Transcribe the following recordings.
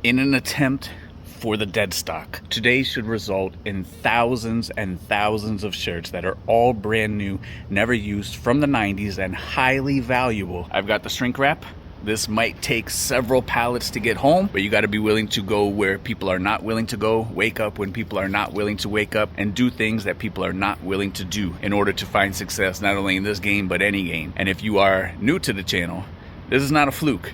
In an attempt for the dead stock, today should result in thousands and thousands of shirts that are all brand new, never used, from the 90s, and highly valuable. I've got the shrink wrap. This might take several pallets to get home, but you got to be willing to go where people are not willing to go, wake up when people are not willing to wake up, and do things that people are not willing to do in order to find success, not only in this game, but any game. And if you are new to the channel, this is not a fluke.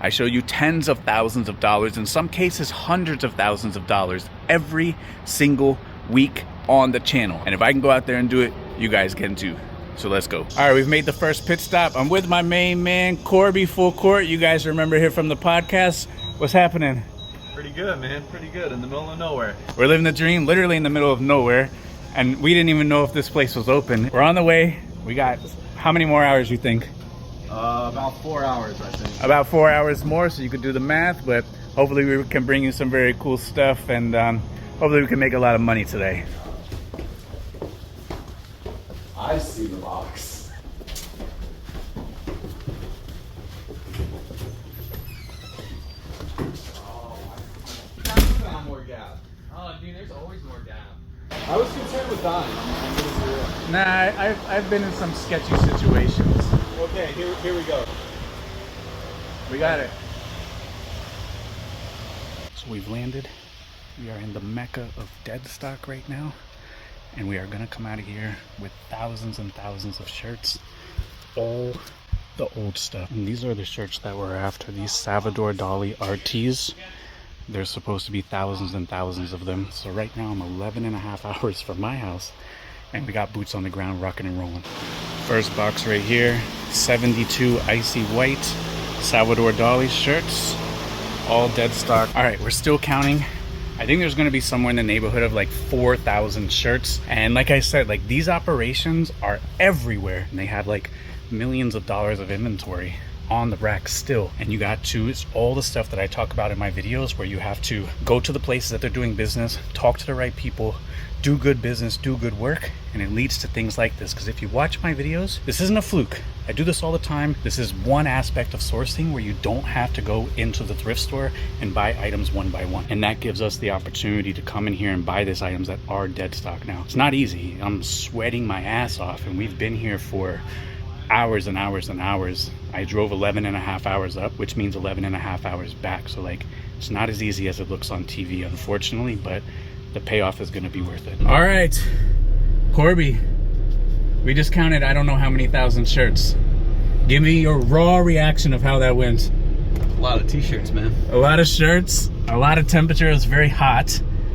I show you tens of thousands of dollars, in some cases hundreds of thousands of dollars, every single week on the channel. And if I can go out there and do it, you guys can too. So let's go. All right, we've made the first pit stop. I'm with my main man, Corby, full court. You guys remember here from the podcast. What's happening? Pretty good, man. Pretty good. In the middle of nowhere. We're living the dream, literally in the middle of nowhere. And we didn't even know if this place was open. We're on the way. We got, how many more hours you think? About 4 hours, I think. About 4 hours more, so you could do the math. But hopefully we can bring you some very cool stuff. And hopefully we can make a lot of money today. I see the box. Oh, I found more gap. Oh, dude, there's always more gap. I was concerned with dying. I'm gonna be real. Nah, I've been in some sketchy situations. Okay, here we go. We got it. So we've landed. We are in the mecca of dead stock right now. And we are gonna come out of here with thousands and thousands of shirts. All the old stuff. And these are the shirts that we're after, these Salvador Dali RTs. There's supposed to be thousands and thousands of them. So right now I'm 11 and a half hours from my house. And we got boots on the ground, rocking and rolling. First box right here, 72 icy white Salvador Dali shirts. All dead stock. All right, we're still counting. I think there's going to be somewhere in the neighborhood of like 4,000 shirts. And like I said, like these operations are everywhere. And they have like millions of dollars of inventory on the rack still. And you got to, it's all the stuff that I talk about in my videos where you have to go to the places that they're doing business, talk to the right people, do good business, do good work, and it leads to things like this. Because if you watch my videos, this isn't a fluke. I do this all the time. This is one aspect of sourcing where you don't have to go into the thrift store and buy items one by one. And that gives us the opportunity to come in here and buy these items that are dead stock now. It's not easy. I'm sweating my ass off, and we've been here for hours and hours and hours. I drove 11 and a half hours up, which means 11 and a half hours back. So like, it's not as easy as it looks on TV, unfortunately, but the payoff is going to be worth it. All right, Corby, we just counted I don't know how many thousand shirts. Give me your raw reaction of how that went. A lot of t-shirts, man. A lot of shirts, a lot of temperature. It was very hot.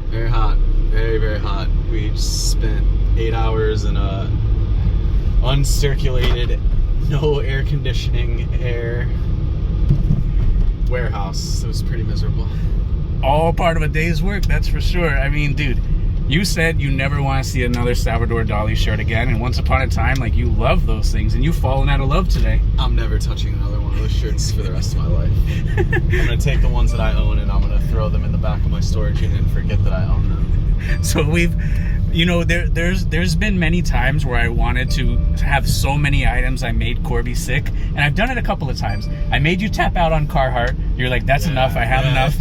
Very hot. Very, very hot. We just spent 8 hours in a uncirculated, no air conditioning warehouse. It was pretty miserable. All part of a day's work, that's for sure. I mean, dude, you said you never want to see another Salvador Dali shirt again, and once upon a time, like, you love those things, and you've fallen out of love today. I'm never touching another one of those shirts for the rest of my life. I'm gonna take the ones that I own and I'm gonna throw them in the back of my storage unit and forget that I own them. So we've, you know, there's been many times where I wanted to have so many items I made Corby sick, and I've done it a couple of times. I made you tap out on Carhartt. You're like, that's enough, I have enough.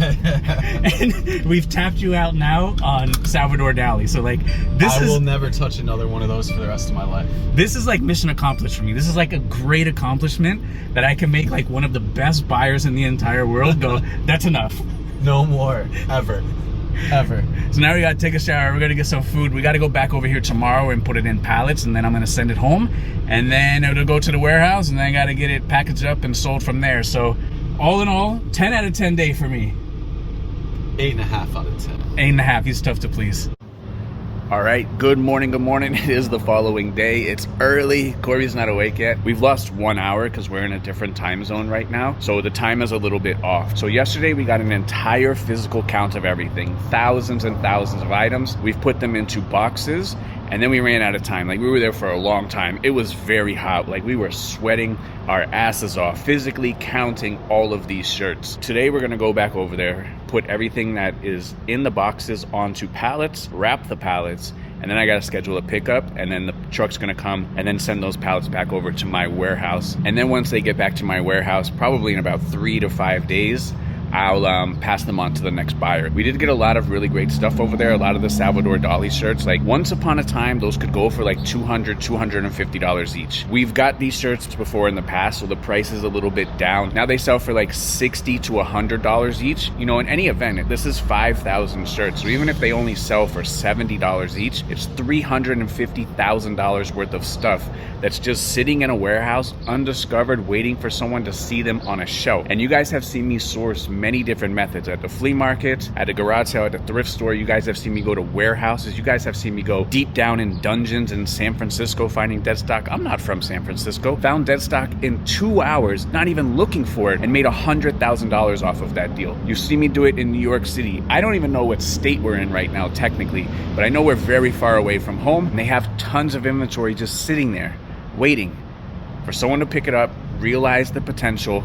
And we've tapped you out now on Salvador Dali. So like, I will never touch another one of those for the rest of my life. This is like mission accomplished for me. This is like a great accomplishment that I can make like one of the best buyers in the entire world go, that's enough. No more, ever. Ever. So now we gotta take a shower, we're gonna get some food. We gotta go back over here tomorrow and put it in pallets, and then I'm gonna send it home, and then it'll go to the warehouse, and then I gotta get it packaged up and sold from there. So all in all, 10 out of 10 day for me. 8.5 out of 10. 8.5, he's tough to please. All right, good morning, good morning. It is the following day. It's early. Corby's not awake yet. We've lost 1 hour because we're in a different time zone right now. So the time is a little bit off. So yesterday we got an entire physical count of everything. Thousands and thousands of items. We've put them into boxes, and then we ran out of time. Like, we were there for a long time. It was very hot. Like, we were sweating our asses off, physically counting all of these shirts. Today we're gonna go back over there, put everything that is in the boxes onto pallets, wrap the pallets, and then I gotta schedule a pickup, and then the truck's gonna come and then send those pallets back over to my warehouse. And then once they get back to my warehouse, probably in about 3 to 5 days, I'll pass them on to the next buyer. We did get a lot of really great stuff over there. A lot of the Salvador Dali shirts, like once upon a time, those could go for like $200, $250 each. We've got these shirts before in the past, so the price is a little bit down. Now they sell for like $60 to $100 each. You know, in any event, this is 5,000 shirts. So even if they only sell for $70 each, it's $350,000 worth of stuff that's just sitting in a warehouse, undiscovered, waiting for someone to see them on a shelf. And you guys have seen me source many different methods at the flea market, at a garage sale, at the thrift store. You guys have seen me go to warehouses. You guys have seen me go deep down in dungeons in San Francisco finding dead stock. I'm not from San Francisco. Found dead stock in 2 hours, not even looking for it, and made $100,000 off of that deal. You see me do it in New York City. I don't even know what state we're in right now technically, but I know we're very far away from home, and they have tons of inventory just sitting there waiting for someone to pick it up, realize the potential,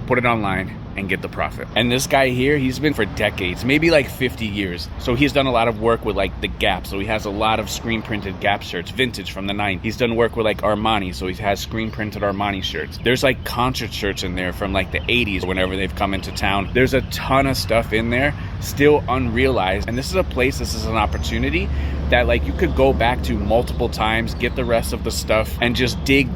put it online, and get the profit. And this guy here, he's been for decades, maybe like 50 years. So he's done a lot of work with like the Gap. So he has a lot of screen printed Gap shirts, vintage from the 90s. He's done work with like Armani. So he has screen printed Armani shirts. There's like concert shirts in there from like the 80s whenever they've come into town. There's a ton of stuff in there still unrealized. And this is a place, this is an opportunity that like you could go back to multiple times, get the rest of the stuff and just dig.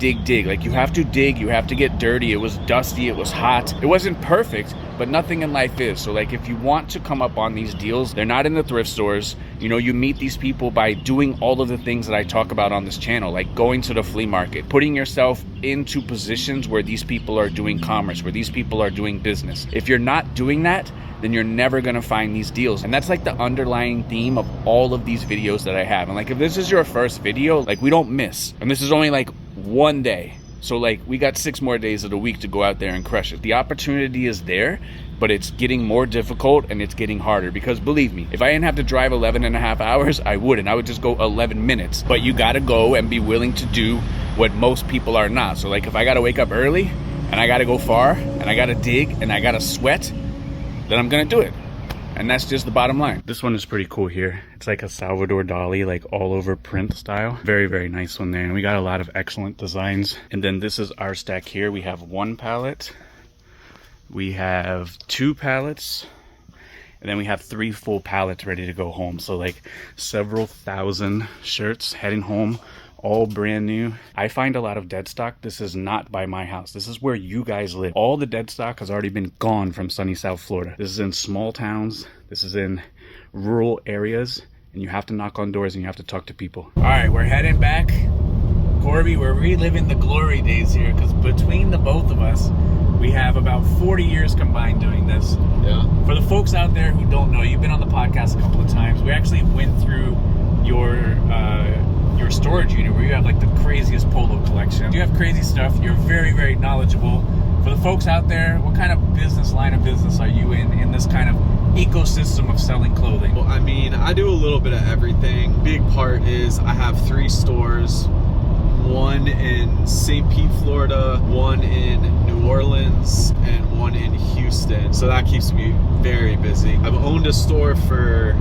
Like you have to dig, you have to get dirty. It was dusty, it was hot. It wasn't perfect, but nothing in life is. So like if you want to come up on these deals, they're not in the thrift stores. You know, you meet these people by doing all of the things that I talk about on this channel, like going to the flea market, putting yourself into positions where these people are doing commerce, where these people are doing business. If you're not doing that, then you're never gonna find these deals. And that's like the underlying theme of all of these videos that I have. And like if this is your first video, like we don't miss. And this is only like one day. So like we got 6 more days of the week to go out there and crush it. The opportunity is there, but it's getting more difficult and it's getting harder, because believe me, if I didn't have to drive 11.5 hours, I wouldn't. I would just go 11 minutes. But you gotta go and be willing to do what most people are not. So like if I gotta wake up early and I gotta go far and I gotta dig and I gotta sweat, then I'm gonna do it. And that's just the bottom line. This one is pretty cool here. It's like a Salvador Dali, like all over print style. Very, very nice one there. And we got a lot of excellent designs. And then this is our stack here. We have 1 pallet. We have 2 pallets. And then we have 3 full pallets ready to go home. So like several thousand shirts heading home, all brand new. I find a lot of dead stock. This is not by my house. This is where you guys live. All the dead stock has already been gone from sunny South Florida. This is in small towns. This is in rural areas, and you have to knock on doors and you have to talk to people. All right, we're heading back. Corby, we're reliving the glory days here, because between the both of us, we have about 40 years combined doing this. Yeah. For the folks out there who don't know, you've been on the podcast a couple of times. We actually went through your storage unit where you have like the craziest polo collection. You have crazy stuff. You're very, very knowledgeable. For the folks out there, what kind of line of business are you in this kind of ecosystem of selling clothing? Well, I mean, I do a little bit of everything. Big part is I have 3 stores. 1 in St. Pete, Florida, 1 in New Orleans, and 1 in Houston. So that keeps me very busy. I've owned a store for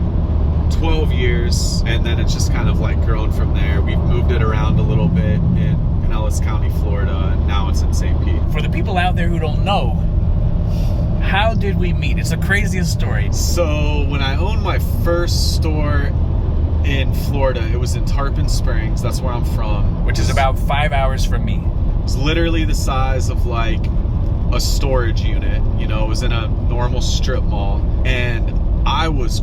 12 years, and then it's just kind of like grown from there. We've moved it around a little bit in Pinellas County, Florida, and now it's in St. Pete. For the people out there who don't know, how did we meet? It's the craziest story. So when I owned my first store in Florida, it was in Tarpon Springs. That's where I'm from. Which is about 5 hours from me. It's literally the size of like a storage unit. You know, it was in a normal strip mall, and I was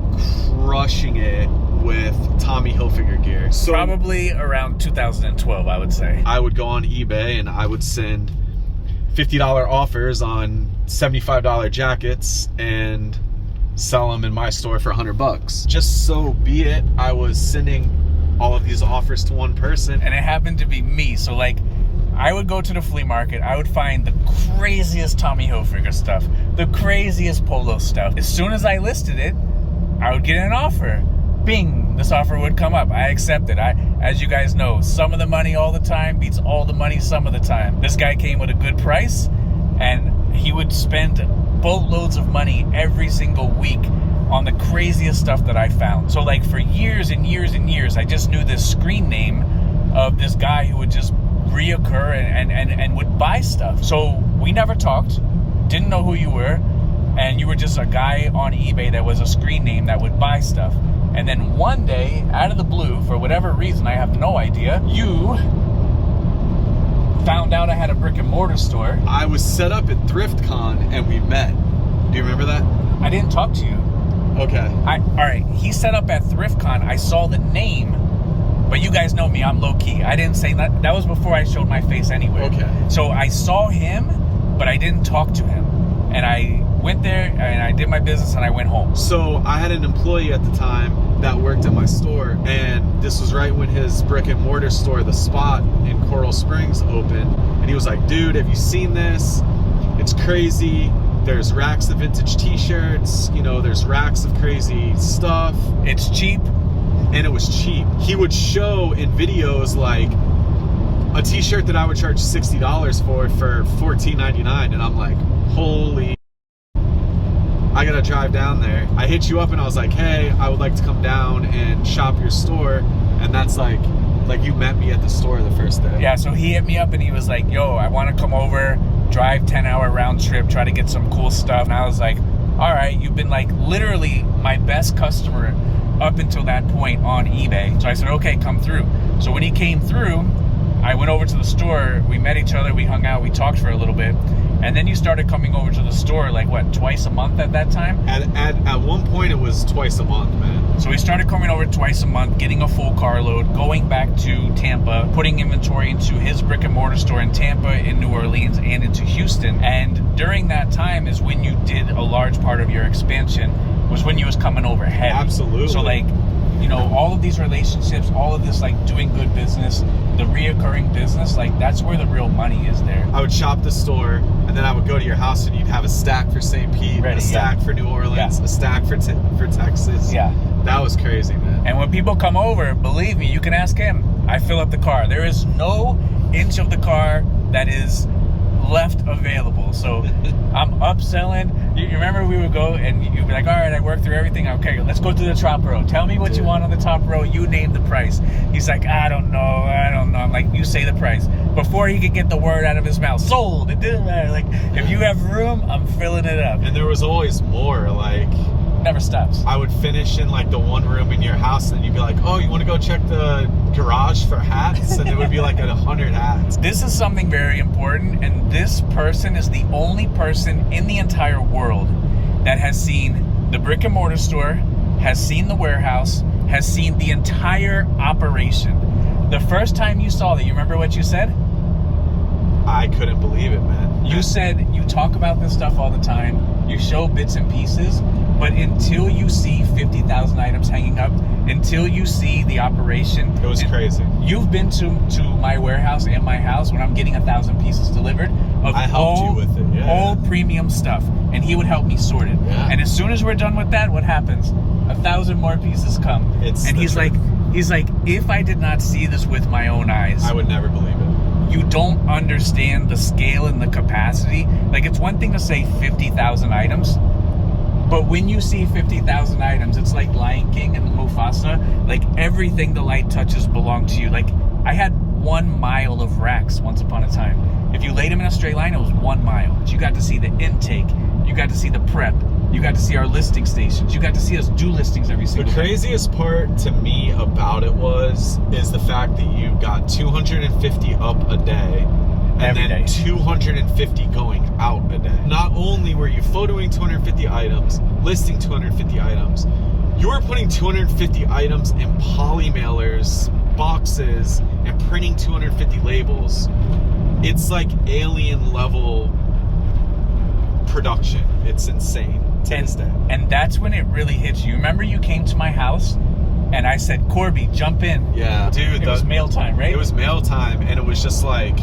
crushing it with Tommy Hilfiger gear. So probably around 2012, I would say. I would go on eBay and I would send $50 offers on $75 jackets and sell them in my store for $100. Just so be it, I was sending all of these offers to one person, and it happened to be me. So like, I would go to the flea market, I would find the craziest Tommy Hilfiger stuff, the craziest polo stuff. As soon as I listed it, I would get an offer. Bing, this offer would come up. I accept it. As you guys know, some of the money all the time beats all the money some of the time. This guy came with a good price, and he would spend boatloads of money every single week on the craziest stuff that I found. So like for years and years and years, I just knew this screen name of this guy who would just reoccur and would buy stuff. So we never talked, didn't know who you were. and you were just a guy on eBay that was a screen name that would buy stuff. And then one day, out of the blue, for whatever reason, I have no idea, you found out I had a brick and mortar store. I was set up at ThriftCon and we met. Do you remember that? I didn't talk to you. Okay. All right, he set up at ThriftCon. I saw the name, but you guys know me, I'm low key. I didn't say that. That was before I showed my face anyway. Okay. So I saw him, but I didn't talk to him. And I went there and I did my business and I went home. So I had an employee at the time that worked at my store, and this was right when his brick and mortar store, The Spot in Coral Springs, opened. And he was like, dude, have you seen this? It's crazy. There's racks of vintage t-shirts, you know, there's racks of crazy stuff. It's cheap. And it was cheap. He would show in videos like a t-shirt that I would charge $60 for $14.99, and I'm like, holy, I gotta drive down there. I hit you up and I was like, hey, I would like to come down and shop your store. And that's like you met me at the store the first day. Yeah, so he hit me up and he was like, yo, I want to come over, drive 10-hour round trip, try to get some cool stuff. And I was like, all right, you've been like literally my best customer up until that point on eBay. So I said, okay, come through. So when he came through, I went over to the store, we met each other, we hung out, we talked for a little bit. And then you started coming over to the store like what, twice a month at that time? At one point it was twice a month, man. So we started coming over twice a month, getting a full carload, going back to Tampa, putting inventory into his brick and mortar store in Tampa, in New Orleans, and into Houston. And during that time is when you did a large part of your expansion, was when you was coming over heavy. Absolutely. So like, you know, all of these relationships, all of this like doing good business, the reoccurring business, like that's where the real money is there. I would shop the store, and then I would go to your house and you'd have a stack for St. Pete, Ready, a stack for New Orleans, a stack for Texas. Yeah. That was crazy, man. And when people come over, believe me, you can ask him. I fill up the car. There is no inch of the car that is left available. So I'm upselling. You remember we would go and you'd be like, all right, I worked through everything. Okay, let's go to the top row. Tell me what you want on the top row. You name the price. He's like, I don't know. I'm like, you say the price. Before he could get the word out of his mouth, sold. It didn't matter. Like, if you have room, I'm filling it up. And there was always more. Like, never stops. I would finish in like the one room in your house, and you'd be like, oh, you want to go check the garage for hats? And it would be like 100 hats. This is something very important, and this person is the only person in the entire world that has seen the brick and mortar store, has seen the warehouse, has seen the entire operation. The first time you saw that, you remember what you said? I couldn't believe it, man. You said you talk about this stuff all the time, you show bits and pieces, but until you see 50,000 items hanging up, until you see the operation, it was crazy. You've been to my warehouse and my house when I'm getting 1,000 pieces delivered of I helped you with it, yeah. All premium stuff, and he would help me sort it. Yeah. And as soon as we're done with that, what happens? 1,000 more pieces come. He's like, if I did not see this with my own eyes, I would never believe it. You don't understand the scale and the capacity. Like, it's one thing to say 50,000 items, but when you see 50,000 items, it's like Lion King and Mufasa. Like, everything the light touches belonged to you. Like, I had 1 mile of racks once upon a time. If you laid them in a straight line, it was 1 mile. But you got to see the intake. You got to see the prep. You got to see our listing stations. You got to see us do listings every single day. The craziest part to me about it is the fact that you got 250 up a day, and every then day. 250 going out a day. Not only were you photoing 250 items, listing 250 items, you were putting 250 items in poly mailers, boxes, and printing 250 labels. It's like alien level production. It's insane to this day. And that's when it really hits you. Remember you came to my house and I said, Corby, jump in. Yeah, dude. It was mail time, right? It was mail time, and it was just like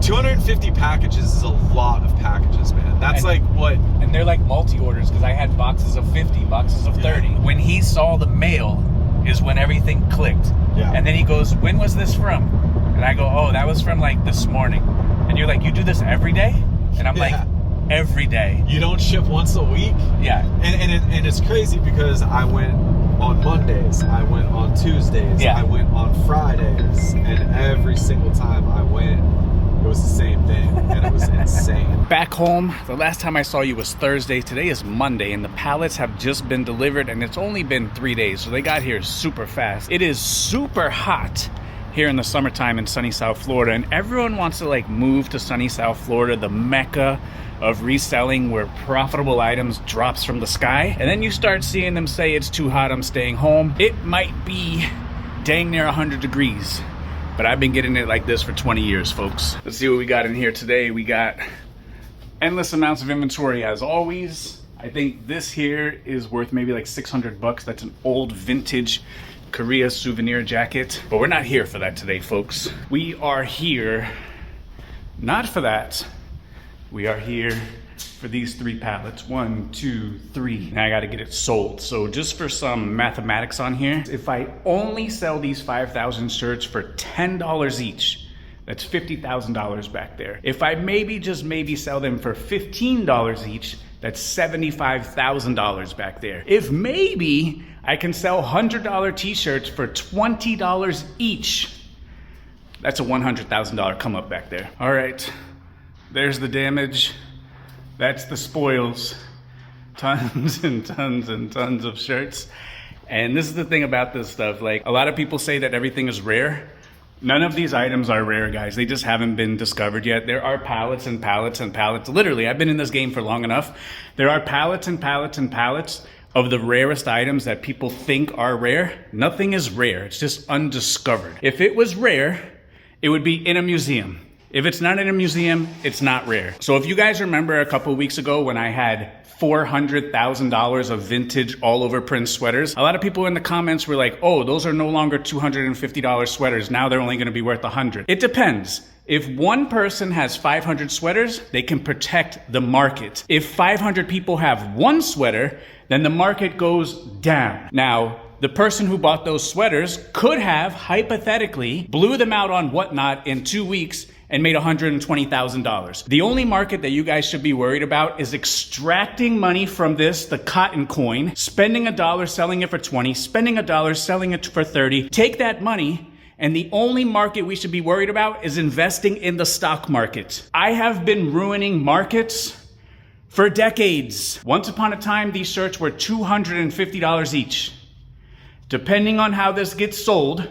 250 packages is a lot of packages, man. That's like what... And they're like multi-orders because I had boxes of 50, boxes of 30. Yeah. When he saw the mail is when everything clicked. Yeah. And then he goes, when was this from? And I go, oh, that was from like this morning. And you're like, you do this every day? And I'm like, every day. You don't ship once a week? Yeah. And it's crazy because I went on Mondays, I went on Tuesdays, I went on Fridays, and every single time I went, it was the same thing, and it was insane. Back home, the last time I saw you was Thursday. Today is Monday, and the pallets have just been delivered, and it's only been 3 days, so they got here super fast. It is super hot here in the summertime in sunny South Florida, and everyone wants to like move to sunny South Florida, the mecca of reselling, where profitable items drops from the sky. And then you start seeing them say it's too hot, I'm staying home. It might be dang near 100 degrees, but I've been getting it like this for 20 years, folks. Let's see what we got in here today. We got endless amounts of inventory as always. I think this here is worth maybe like 600 bucks. That's an old vintage Korea souvenir jacket, but we're not here for that today, folks. We are here not for that. We are here for these 3 pallets. 1, 2, 3. Now I gotta get it sold. So just for some mathematics on here, if I only sell these 5,000 shirts for $10 each, that's $50,000 back there. If I just maybe sell them for $15 each, that's $75,000 back there. If maybe I can sell $100 t-shirts for $20 each, that's a $100,000 come up back there. All right, there's the damage. That's the spoils. Tons and tons and tons of shirts. And this is the thing about this stuff. Like, a lot of people say that everything is rare. None of these items are rare, guys. They just haven't been discovered yet. There are pallets and pallets and pallets. Literally, I've been in this game for long enough. There are pallets and pallets and pallets of the rarest items that people think are rare. Nothing is rare. It's just undiscovered. If it was rare, it would be in a museum. If it's not in a museum, it's not rare. So if you guys remember a couple of weeks ago when I had $400,000 of vintage all over print sweaters, a lot of people in the comments were like, oh, those are no longer $250 sweaters. Now they're only gonna be worth 100. It depends. If one person has 500 sweaters, they can protect the market. If 500 people have one sweater, then the market goes down. Now, the person who bought those sweaters could have, hypothetically, blew them out on Whatnot in 2 weeks and made $120,000. The only market that you guys should be worried about is extracting money from this, the cotton coin, spending $1, selling it for 20, spending $1, selling it for 30. Take that money, and the only market we should be worried about is investing in the stock market. I have been ruining markets for decades. Once upon a time, these shirts were $250 each. Depending on how this gets sold,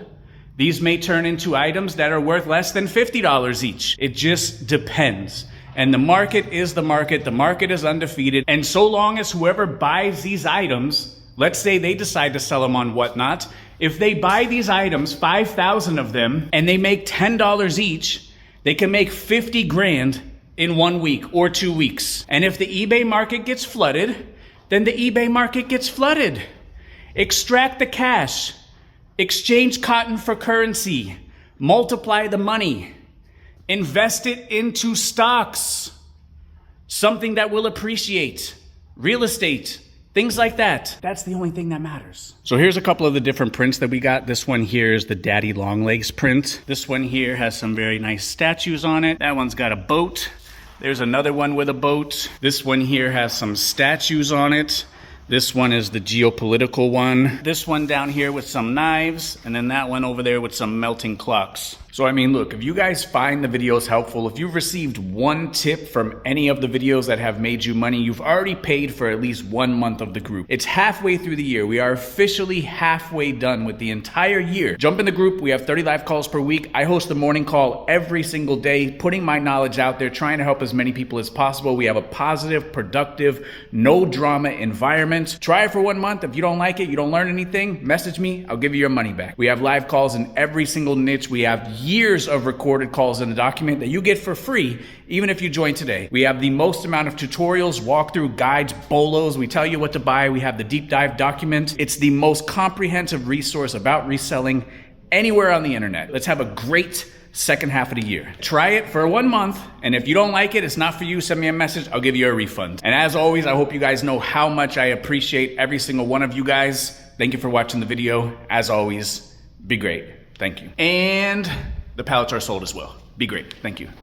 these may turn into items that are worth less than $50 each. It just depends. And the market is the market. The market is undefeated. And so long as whoever buys these items, let's say they decide to sell them on Whatnot, if they buy these items, 5,000 of them, and they make $10 each, they can make 50 grand in 1 week or 2 weeks. And if the eBay market gets flooded, then the eBay market gets flooded. Extract the cash. Exchange cotton for currency. Multiply the money. Invest it into stocks. Something that will appreciate. Real estate. Things like that. That's the only thing that matters. So here's a couple of the different prints that we got. This one here is the Daddy Longlegs print. This one here has some very nice statues on it. That one's got a boat. There's another one with a boat. This one here has some statues on it. This one is the geopolitical one. This one down here with some knives, and then that one over there with some melting clocks. So I mean, look, if you guys find the videos helpful, if you've received one tip from any of the videos that have made you money, you've already paid for at least 1 month of the group. It's halfway through the year. We are officially halfway done with the entire year. Jump in the group. We have 30 live calls per week. I host a morning call every single day, putting my knowledge out there, trying to help as many people as possible. We have a positive, productive, no drama environment. Try it for 1 month. If you don't like it, you don't learn anything, message me. I'll give you your money back. We have live calls in every single niche. We have years of recorded calls in a document that you get for free, even if you join today. We have the most amount of tutorials, walkthrough guides, BOLOs. We tell you what to buy. We have the deep dive document. It's the most comprehensive resource about reselling anywhere on the internet. Let's have a great second half of the year. Try it for 1 month, and if you don't like it, it's not for you, send me a message. I'll give you a refund. And as always, I hope you guys know how much I appreciate every single one of you guys. Thank you for watching the video. As always, be great. Thank you. And the pallets are sold as well. Be great. Thank you.